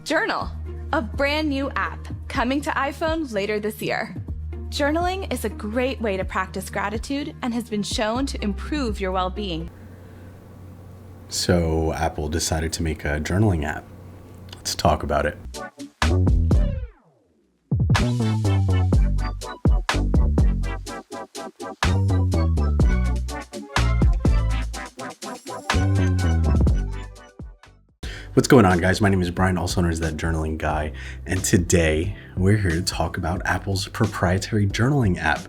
Journal, a brand new app coming to iPhone later this year. Journaling is a great way to practice gratitude and has been shown to improve your well-being. So Apple decided to make a journaling app. Let's talk about it. What's going on, guys? My name is Brian, also known as That Journaling Guy, and today we're here to talk about Apple's proprietary journaling app.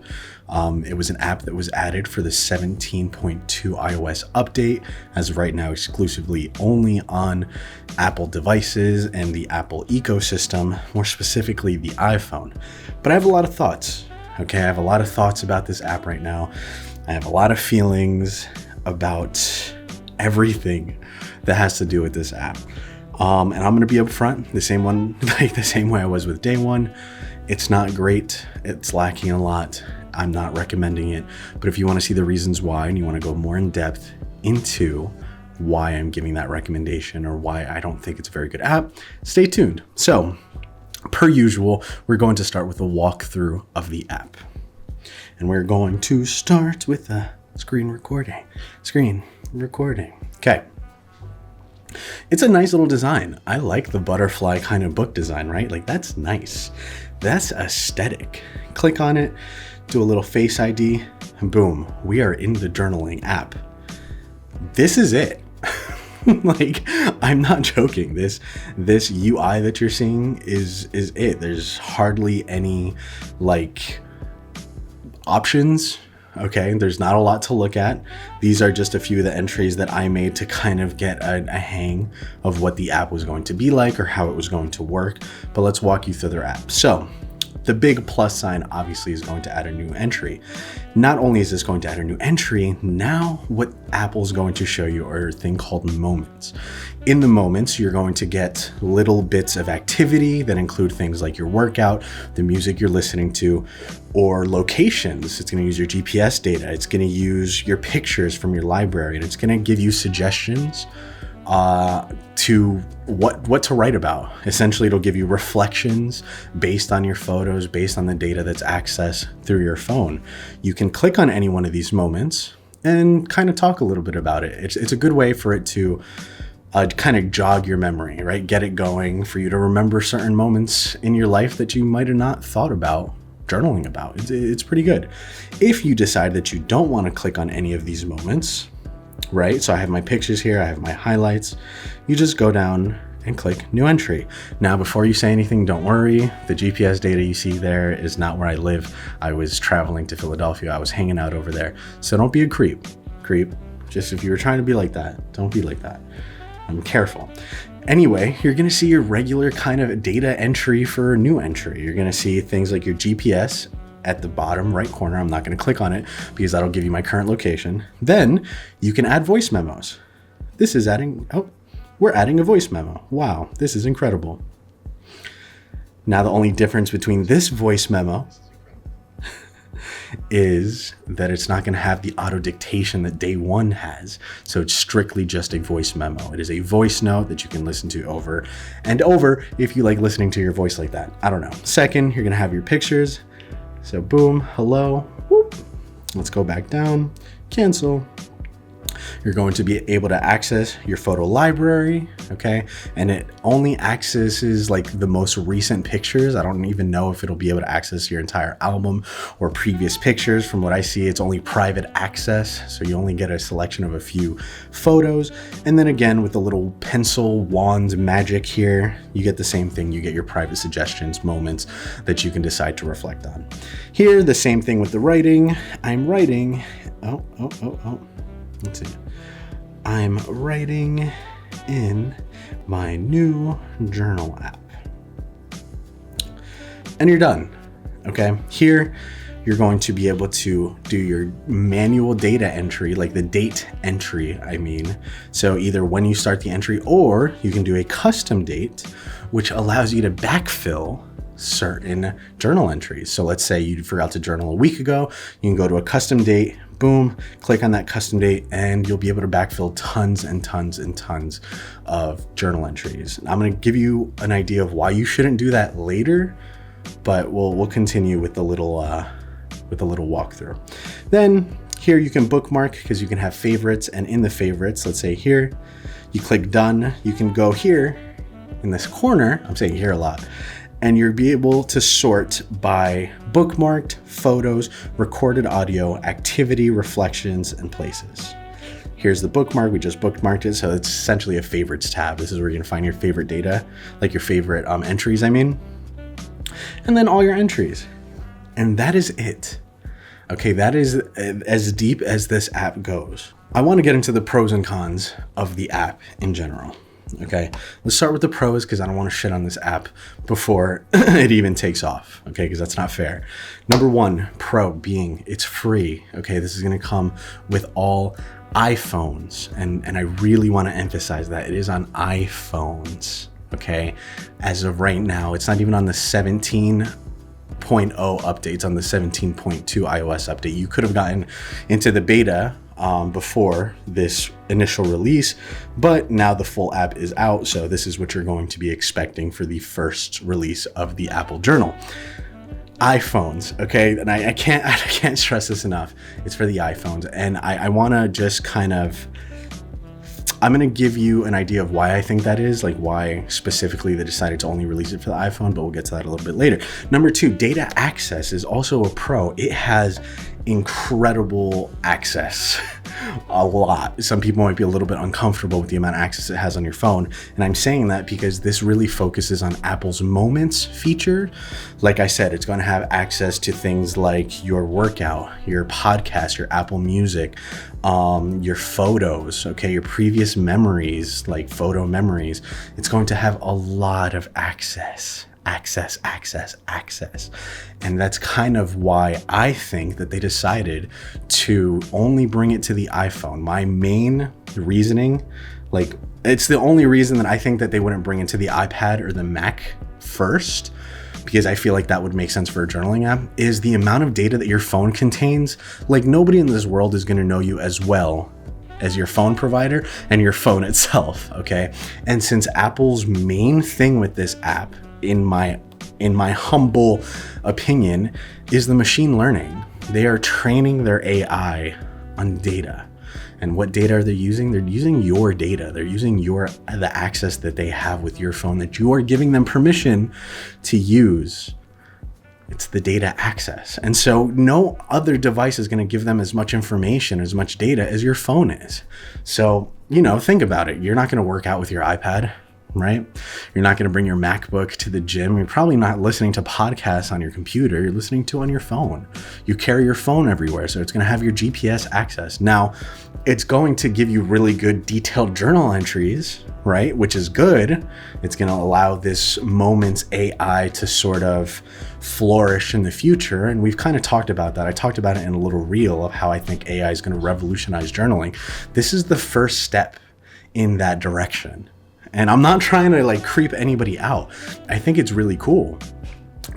It was an app that was added for the 17.2 iOS update, as of right now exclusively only on Apple devices and the Apple ecosystem, more specifically the iPhone. But I have a lot of thoughts, okay? I have a lot of thoughts about this app right now. I have a lot of feelings about everything that has to do with this app. And I'm gonna be upfront, the same way I was with day one. It's not great, it's lacking a lot. I'm not recommending it, but if you wanna see the reasons why and you wanna go more in depth into why I'm giving that recommendation or why I don't think it's a very good app, stay tuned. So, per usual, we're going to start with a walkthrough of the app. And we're going to start with a screen recording. Okay. It's a nice little design. I like the butterfly kind of book design, right? Like, that's nice. That's aesthetic. Click on it, do a little Face ID, and boom, we are in the journaling app. This is it. Like, I'm not joking. This UI that you're seeing is it. There's hardly any like options. Okay, there's not a lot to look at. These are just a few of the entries that I made to kind of get a hang of what the app was going to be like or how it was going to work. But let's walk you through their app. So the big plus sign obviously is going to add a new entry. Not only is this going to add a new entry, now what Apple's going to show you are a thing called moments. In the moments, you're going to get little bits of activity that include things like your workout, the music you're listening to, or locations. It's going to use your GPS data. It's going to use your pictures from your library, and it's going to give you suggestions to what to write about. Essentially, it'll give you reflections based on your photos, based on the data that's accessed through your phone. You can click on any one of these moments and kind of talk a little bit about it. It's a good way for it to kind of jog your memory, right? Get it going for you to remember certain moments in your life that you might have not thought about journaling about. It's pretty good. If you decide that you don't want to click on any of these moments, right? So I have my pictures here, I have my highlights. You just go down and click new entry. Now, before you say anything, don't worry. The GPS data you see there is not where I live. I was traveling to Philadelphia. I was hanging out over there. So don't be a creep. Just if you were trying to be like that, don't be like that. I'm careful. Anyway, you're gonna see your regular kind of data entry for new entry. You're gonna see things like your GPS at the bottom right corner. I'm not going to click on it because that'll give you my current location. Then you can add voice memos. We're adding a voice memo. Wow, this is incredible. Now, the only difference between this voice memo is that it's not going to have the auto dictation that day one has. So it's strictly just a voice memo. It is a voice note that you can listen to over and over if you like listening to your voice like that. I don't know. Second, you're going to have your pictures. So boom, hello, whoop. Let's go back down, cancel. You're going to be able to access your photo library, okay? And it only accesses like the most recent pictures. I don't even know if it'll be able to access your entire album or previous pictures. From what I see, it's only private access. So you only get a selection of a few photos. And then again, with the little pencil wand magic here, you get the same thing. You get your private suggestions, moments that you can decide to reflect on. Here, the same thing with the writing. I'm writing, let's see. I'm writing in my new journal app. And you're done, okay? Here, you're going to be able to do your manual data entry, like the date entry, I mean. So either when you start the entry, or you can do a custom date, which allows you to backfill certain journal entries. So let's say you forgot to journal a week ago, you can go to a custom date, boom, click on that custom date, and you'll be able to backfill tons and tons and tons of journal entries. I'm going to give you an idea of why you shouldn't do that later, but we'll continue with the little walkthrough. Then here you can bookmark, because you can have favorites, and in the favorites, let's say here, you click done. You can go here in this corner, I'm saying here a lot, and you'll be able to sort by bookmarked, photos, recorded audio, activity, reflections, and places. Here's the bookmark. We just bookmarked it, so it's essentially a favorites tab. This is where you're gonna find your favorite data, like your favorite entries, and then all your entries. And that is it. Okay, that is as deep as this app goes. I wanna get into the pros and cons of the app in general. Okay, let's start with the pros, because I don't want to shit on this app before it even takes off. Okay, because that's not fair. Number one pro being it's free. Okay, this is going to come with all iPhones, and I really want to emphasize that it is on iPhones. Okay, as of right now, it's not even on the 17.0 updates, on the 17.2 iOS update. You could have gotten into the beta before this initial release, but now the full app is out, so this is what you're going to be expecting for the first release of the Apple Journal. iPhones, okay, and I can't stress this enough. It's for the iPhones, and I want to just I'm going to give you an idea of why I think that is, like why specifically they decided to only release it for the iPhone, but we'll get to that a little bit later. Number two, data access is also a pro. It has incredible access, a lot. Some people might be a little bit uncomfortable with the amount of access it has on your phone, and I'm saying that because this really focuses on Apple's Moments feature. Like I said, it's going to have access to things like your workout, your podcast, your Apple Music, your photos, okay, your previous memories, like photo memories. It's going to have a lot of access. And that's kind of why I think that they decided to only bring it to the iPhone. My main reasoning, like it's the only reason that I think that they wouldn't bring it to the iPad or the Mac first, because I feel like that would make sense for a journaling app, is the amount of data that your phone contains. Like nobody in this world is going to know you as well as your phone provider and your phone itself, okay? And since Apple's main thing with this app, in my humble opinion, is the machine learning. They are training their AI on data. And what data are they using? They're using your data. They're using the access that they have with your phone that you are giving them permission to use. It's the data access. And so no other device is going to give them as much information, as much data as your phone is. So, think about it. You're not going to work out with your iPad, right? You're not going to bring your MacBook to the gym. You're probably not listening to podcasts on your computer. You're listening to on your phone. You carry your phone everywhere, so it's going to have your GPS access. Now, it's going to give you really good detailed journal entries, right? Which is good. It's going to allow this Moments AI to sort of flourish in the future. And we've kind of talked about that. I talked about it in a little reel of how I think AI is going to revolutionize journaling. This is the first step in that direction. And I'm not trying to creep anybody out. I think it's really cool,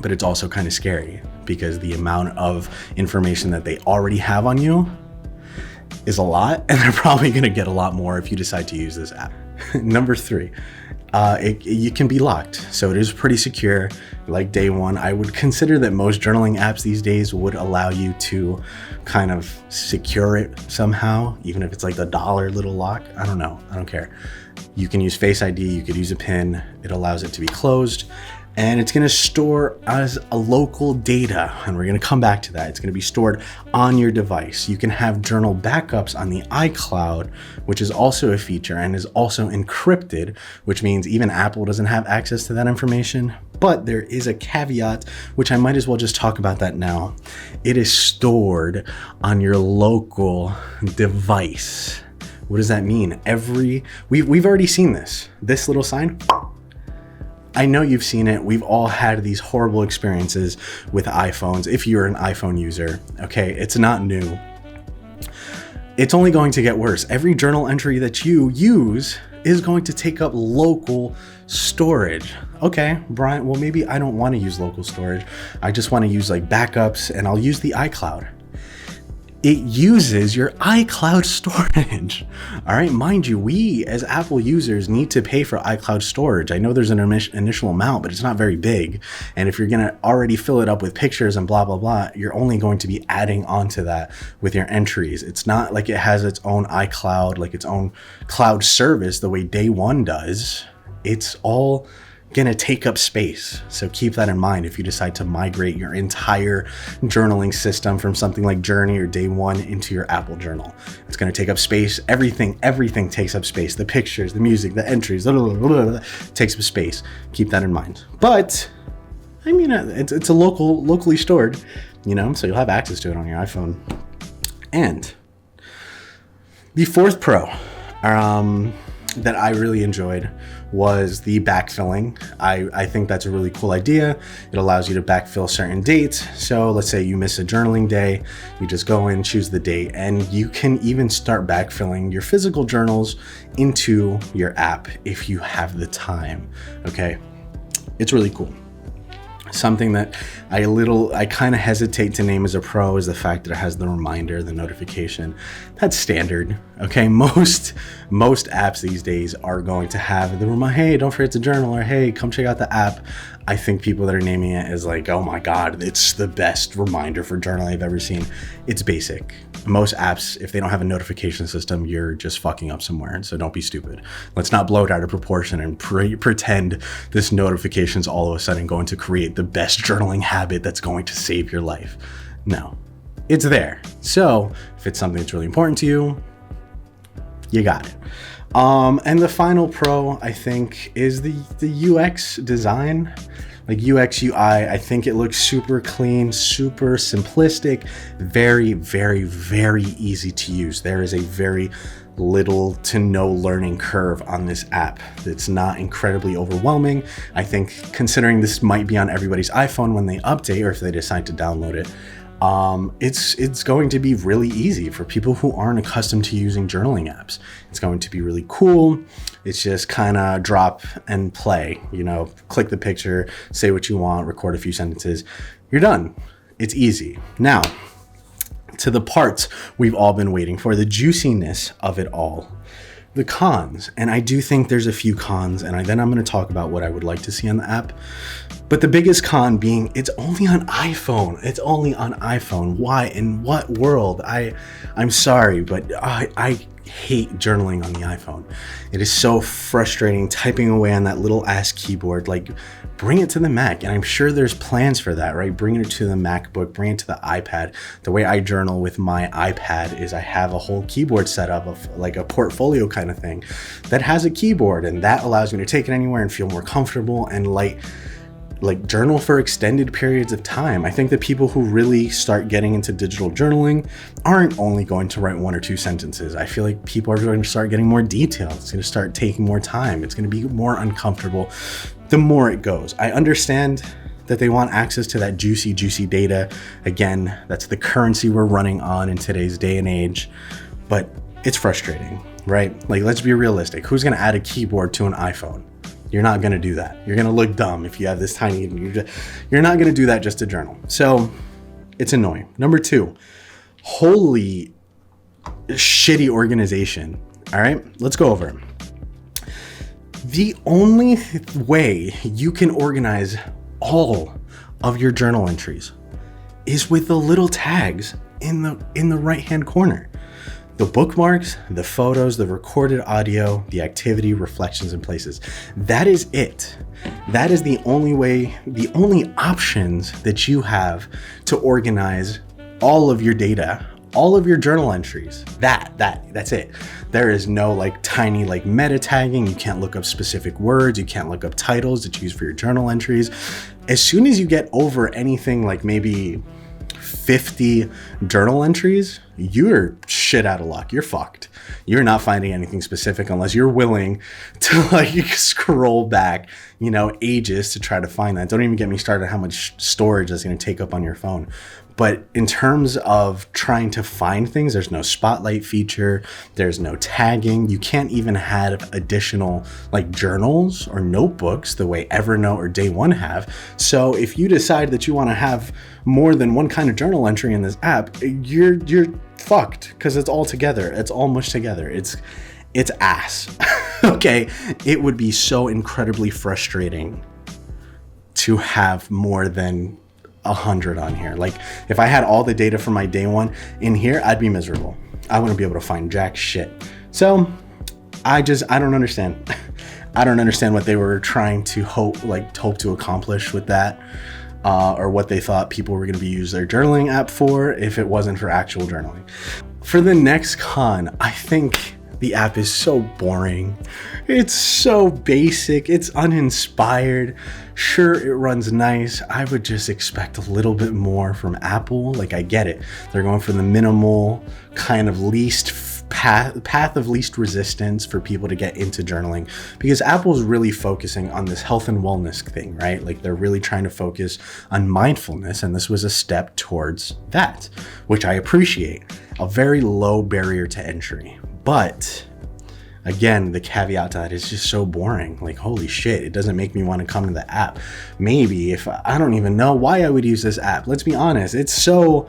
but it's also kind of scary because the amount of information that they already have on you is a lot, and they're probably going to get a lot more if you decide to use this app. Number three, you can be locked. So it is pretty secure. Like day one, I would consider that most journaling apps these days would allow you to kind of secure it somehow, even if it's like the $1 little lock. I don't know. I don't care. You can use Face ID. You could use a PIN. It allows it to be closed. And it's going to store as a local data, and we're going to come back to that. It's going to be stored on your device. You can have journal backups on the iCloud, which is also a feature and is also encrypted, which means even Apple doesn't have access to that information. But there is a caveat, which I might as well just talk about that now. It is stored on your local device. What does that mean? We've already seen this little sign. I know you've seen it. We've all had these horrible experiences with iPhones. If you're an iPhone user, okay, it's not new. It's only going to get worse. Every journal entry that you use is going to take up local storage. Okay, Brian, well, maybe I don't want to use local storage. I just want to use backups, and I'll use the iCloud. it uses your iCloud storage. All right, mind you, we as Apple users need to pay for iCloud storage. I know there's an initial amount, but it's not very big. And if you're gonna already fill it up with pictures and blah, blah, blah, you're only going to be adding onto that with your entries. It's not like it has its own iCloud, like its own cloud service the way Day One does. It's all gonna take up space. So keep that in mind if you decide to migrate your entire journaling system from something like Journey or Day One into your Apple Journal. It's gonna take up space. Everything takes up space. The pictures, the music, the entries, takes up space. Keep that in mind. But I mean, it's locally stored, you know, so you'll have access to it on your iPhone. And the fourth pro that I really enjoyed was the backfilling. I think that's a really cool idea. It allows you to backfill certain dates. So let's say you miss a journaling day, you just go in, choose the date, and you can even start backfilling your physical journals into your app if you have the time, okay? It's really cool. Something that I kind of hesitate to name as a pro is the fact that it has the reminder, the notification. That's standard, okay? Most apps these days are going to have the reminder, hey, don't forget to journal, or hey, come check out the app. I think people that are naming it as like, oh my God, it's the best reminder for journaling I've ever seen. It's basic. Most apps, if they don't have a notification system, you're just fucking up somewhere. So don't be stupid. Let's not blow it out of proportion and pretend this notification's all of a sudden going to create the best journaling habit that's going to save your life. No, it's there. So if it's something that's really important to you, you got it. And the final pro, I think, is the UX design. Like UX, UI, I think it looks super clean, super simplistic, very, very, very easy to use. There is a very little to no learning curve on this app. It's not incredibly overwhelming. I think considering this might be on everybody's iPhone when they update or if they decide to download it, it's going to be really easy for people who aren't accustomed to using journaling apps. It's going to be really cool. It's just kind of drop and play, you know, click the picture, say what you want, record a few sentences, you're done. It's easy. Now, to the parts we've all been waiting for, the juiciness of it all. The cons, and I do think there's a few cons, and then I'm going to talk about what I would like to see on the app. But the biggest con being it's only on iPhone. It's only on iPhone. Why? In what world? I'm sorry, but I hate journaling on the iPhone. It is so frustrating typing away on that little ass keyboard. Like, bring it to the Mac, and I'm sure there's plans for that, right? Bring it to the MacBook, bring it to the iPad. The way I journal with my iPad is I have a whole keyboard setup of like a portfolio kind of thing that has a keyboard, and that allows me to take it anywhere and feel more comfortable and like journal for extended periods of time. I think that people who really start getting into digital journaling aren't only going to write one or two sentences. I feel like people are going to start getting more detailed. It's going to start taking more time. It's going to be more uncomfortable the more it goes. I understand that they want access to that juicy data. Again, that's the currency we're running on in today's day and age, but it's frustrating, right? Like, let's be realistic. Who's going to add a keyboard to an iPhone? You're not going to do that. You're going to look dumb if you have this tiny, you're not going to do that just to journal. So it's annoying. Number two, holy shitty organization. All right, let's go over it. The only way you can organize all of your journal entries is with the little tags in the right-hand corner. The bookmarks, the photos, the recorded audio, the activity, reflections, and places. That is it. That is the only way, the only options that you have to organize all of your data, all of your journal entries. That's it. There is no like tiny like meta tagging. You can't look up specific words. You can't look up titles to choose for your journal entries. As soon as you get over anything like maybe 50 journal entries, you're shit out of luck. You're fucked. You're not finding anything specific unless you're willing to like scroll back, ages to try to find that. Don't even get me started on how much storage that's going to take up on your phone. But in terms of trying to find things, there's no spotlight feature. There's no tagging. You can't even have additional like journals or notebooks the way Evernote or Day One have. So if you decide that you want to have more than one kind of journal entry in this app, you're fucked because it's all together. It's all mushed together. It's ass. Okay, it would be so incredibly frustrating to have more than 100 on here. Like, if I had all the data from my day one in here, I'd be miserable. I wouldn't be able to find jack shit. So I don't understand. I don't understand what they were trying to hope to accomplish with that, or what they thought people were going to be use their journaling app for if it wasn't for actual journaling. For the next con, I think the app is so boring. It's so basic. It's uninspired. Sure, it runs nice. I would just expect a little bit more from Apple. Like, I get it. They're going for the minimal kind of path of least resistance for people to get into journaling, because Apple's really focusing on this health and wellness thing, right? Like, they're really trying to focus on mindfulness, and this was a step towards that, which I appreciate. A very low barrier to entry. But again, the caveat to that is just so boring. Like, holy shit, it doesn't make me want to come to the app. Maybe if I don't even know why I would use this app. Let's be honest. It's so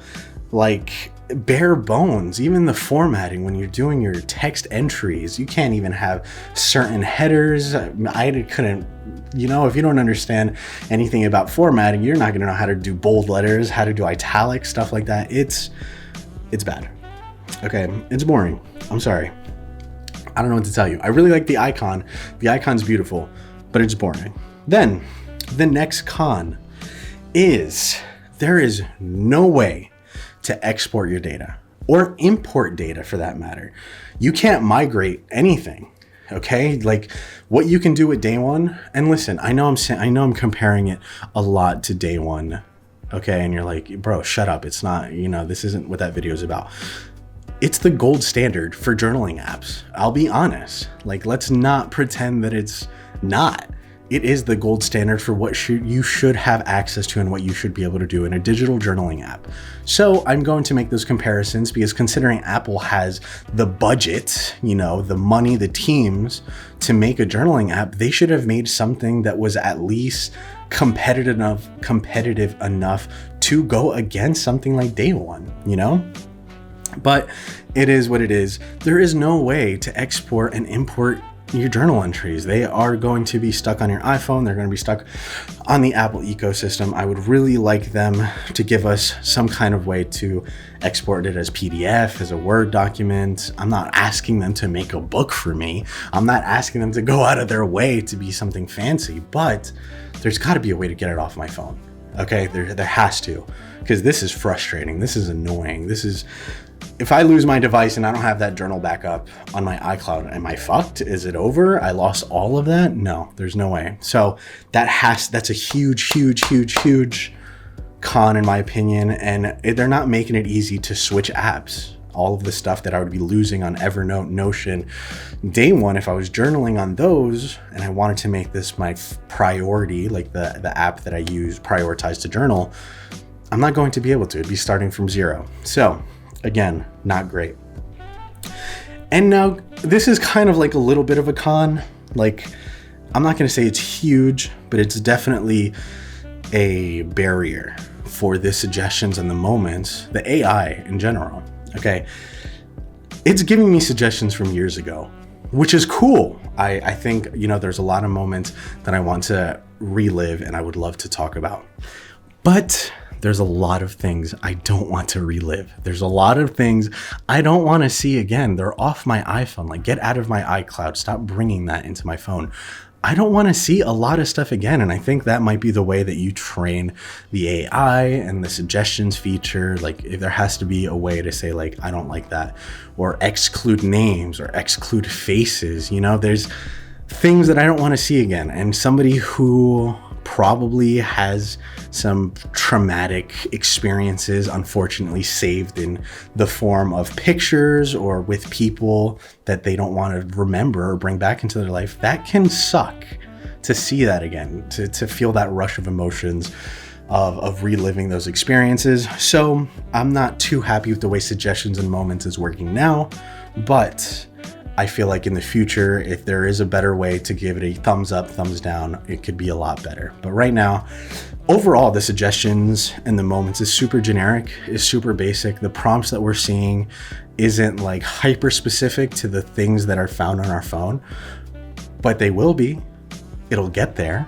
like bare bones. Even the formatting, when you're doing your text entries, you can't even have certain headers. I couldn't, if you don't understand anything about formatting, you're not going to know how to do bold letters, how to do italics, stuff like that. It's bad. Okay, it's boring. I'm sorry. I don't know what to tell you. I really like the icon. The icon's beautiful, but it's boring. Then, the next con is there is no way to export your data or import data for that matter. You can't migrate anything. Okay, like what you can do with day one. And listen, I know I'm comparing it a lot to day one. Okay, and you're like, bro, shut up. It's not, this isn't what that video is about. It's the gold standard for journaling apps. I'll be honest. Like, let's not pretend that it's not. It is the gold standard for what you should have access to and what you should be able to do in a digital journaling app. So I'm going to make those comparisons because considering Apple has the budget, the money, the teams to make a journaling app, they should have made something that was at least competitive enough to go against something like day one, But it is what it is. There is no way to export and import your journal entries. They are going to be stuck on your iPhone. They're going to be stuck on the Apple ecosystem. I would really like them to give us some kind of way to export it as PDF, as a Word document. I'm not asking them to make a book for me. I'm not asking them to go out of their way to be something fancy, but there's got to be a way to get it off my phone. Okay, there has to, because this is frustrating. This is annoying. If I lose my device and I don't have that journal backup on my iCloud, am I fucked? Is it over? I lost all of that? No, there's no way. So that's a huge con in my opinion. And they're not making it easy to switch apps. All of the stuff that I would be losing on Evernote, Notion, day one, if I was journaling on those and I wanted to make this my priority, like the app that I use prioritized to journal, I'm not going to be able to. It'd be starting from zero. So again, not great. And now this is kind of like a little bit of a con. Like, I'm not going to say it's huge, but it's definitely a barrier for the suggestions and the moments, the AI in general. Okay. It's giving me suggestions from years ago, which is cool. I think, there's a lot of moments that I want to relive and I would love to talk about. But there's a lot of things I don't want to relive. There's a lot of things I don't want to see again. They're off my iPhone. Like, get out of my iCloud. Stop bringing that into my phone. I don't want to see a lot of stuff again. And I think that might be the way that you train the AI and the suggestions feature. Like, if there has to be a way to say, like, I don't like that, or exclude names or exclude faces. There's things that I don't want to see again. And somebody who probably has some traumatic experiences, unfortunately, saved in the form of pictures or with people that they don't want to remember or bring back into their life. That can suck to see that again, to feel that rush of emotions of reliving those experiences. So I'm not too happy with the way suggestions and moments is working now, but I feel like in the future, if there is a better way to give it a thumbs up, thumbs down, it could be a lot better. But right now, overall, the suggestions and the moments is super generic, is super basic. The prompts that we're seeing isn't like hyper specific to the things that are found on our phone, but they will be. It'll get there,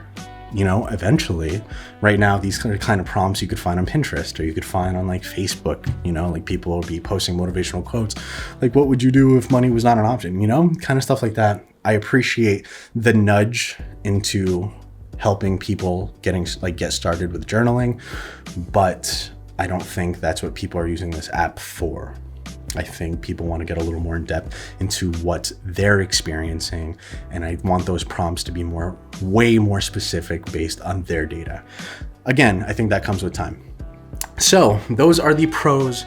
you know, eventually. Right now, these kind of prompts you could find on Pinterest, or you could find on like Facebook, you know, like people will be posting motivational quotes, like what would you do if money was not an option, you know, kind of stuff like that. I appreciate the nudge into helping people get started with journaling, but I don't think that's what people are using this app for. I think people want to get a little more in depth into what they're experiencing, and I want those prompts to be way more specific based on their data. Again, I think that comes with time. So those are the pros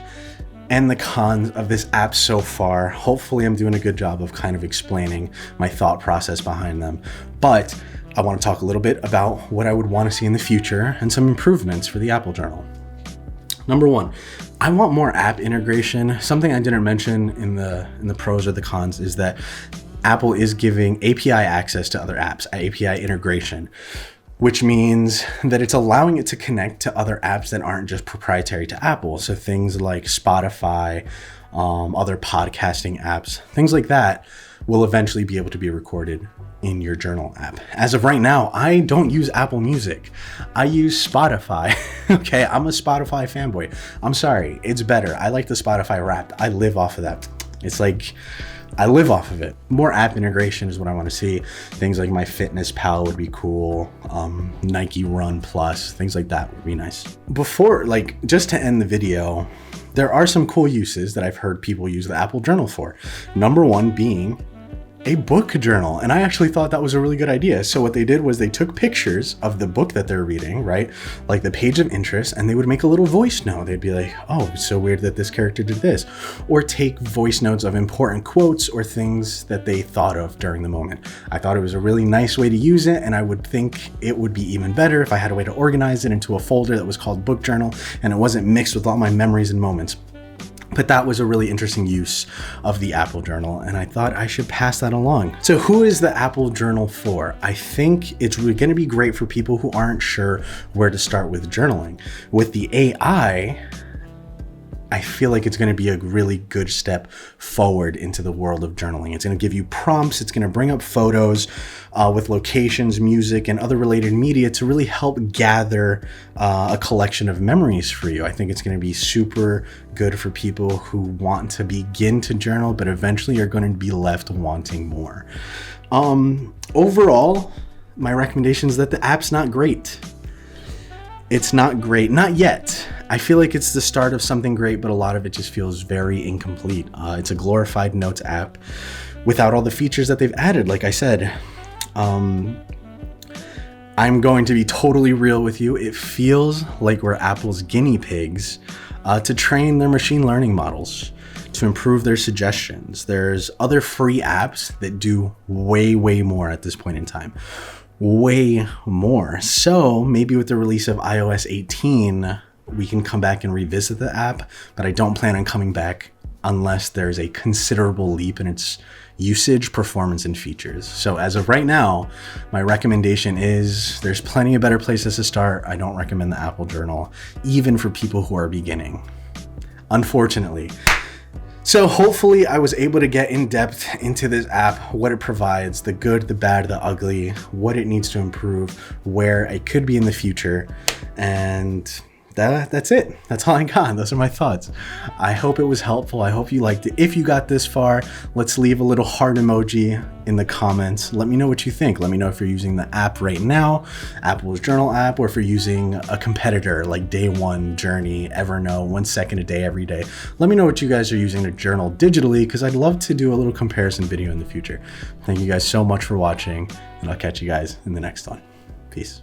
and the cons of this app so far. Hopefully I'm doing a good job of kind of explaining my thought process behind them, but I want to talk a little bit about what I would want to see in the future and some improvements for the Apple Journal. Number one, I want more app integration. Something I didn't mention in the pros or the cons is that Apple is giving API access to other apps, API integration, which means that it's allowing it to connect to other apps that aren't just proprietary to Apple. So things like Spotify, other podcasting apps, things like that will eventually be able to be recorded in your journal app. As of right now, I don't use Apple Music. I use Spotify. Okay, I'm a Spotify fanboy. I'm sorry, it's better. I like the Spotify Wrapped. I live off of that. It's like, I live off of it. More app integration is what I want to see. Things like MyFitnessPal would be cool. Nike Run Plus, things like that would be nice. Before, just to end the video, there are some cool uses that I've heard people use the Apple Journal for. Number one being a book journal. And I actually thought that was a really good idea. So what they did was they took pictures of the book that they're reading, right? Like the page of interest, and they would make a little voice note. They'd be like, oh, it's so weird that this character did this. Or take voice notes of important quotes or things that they thought of during the moment. I thought it was a really nice way to use it, and I would think it would be even better if I had a way to organize it into a folder that was called book journal, and it wasn't mixed with all my memories and moments. But that was a really interesting use of the Apple Journal, and I thought I should pass that along. So who is the Apple Journal for? I think it's really going to be great for people who aren't sure where to start with journaling. With the AI, I feel like it's going to be a really good step forward into the world of journaling. It's going to give you prompts. It's going to bring up photos with locations, music, and other related media to really help gather a collection of memories for you. I think it's going to be super good for people who want to begin to journal, but eventually are going to be left wanting more. Overall, my recommendation is that the app's not great. It's not great, not yet. I feel like it's the start of something great, but a lot of it just feels very incomplete. It's a glorified notes app without all the features that they've added. Like I said, I'm going to be totally real with you. It feels like we're Apple's guinea pigs to train their machine learning models, to improve their suggestions. There's other free apps that do way, way more at this point in time. Way more. So maybe with the release of iOS 18, we can come back and revisit the app, but I don't plan on coming back unless there's a considerable leap in its usage, performance, and features. So as of right now, my recommendation is there's plenty of better places to start. I don't recommend the Apple Journal, even for people who are beginning, unfortunately. So hopefully I was able to get in depth into this app, what it provides, the good, the bad, the ugly, what it needs to improve, where it could be in the future, and that's it. That's all I got. Those are my thoughts. I hope it was helpful. I hope you liked it. If you got this far, let's leave a little heart emoji in the comments. Let me know what you think. Let me know if you're using the app right now, Apple's Journal app, or if you're using a competitor like Day One, Journey, Evernote, 1 second a day, every day. Let me know what you guys are using to journal digitally, because I'd love to do a little comparison video in the future. Thank you guys so much for watching, and I'll catch you guys in the next one. Peace.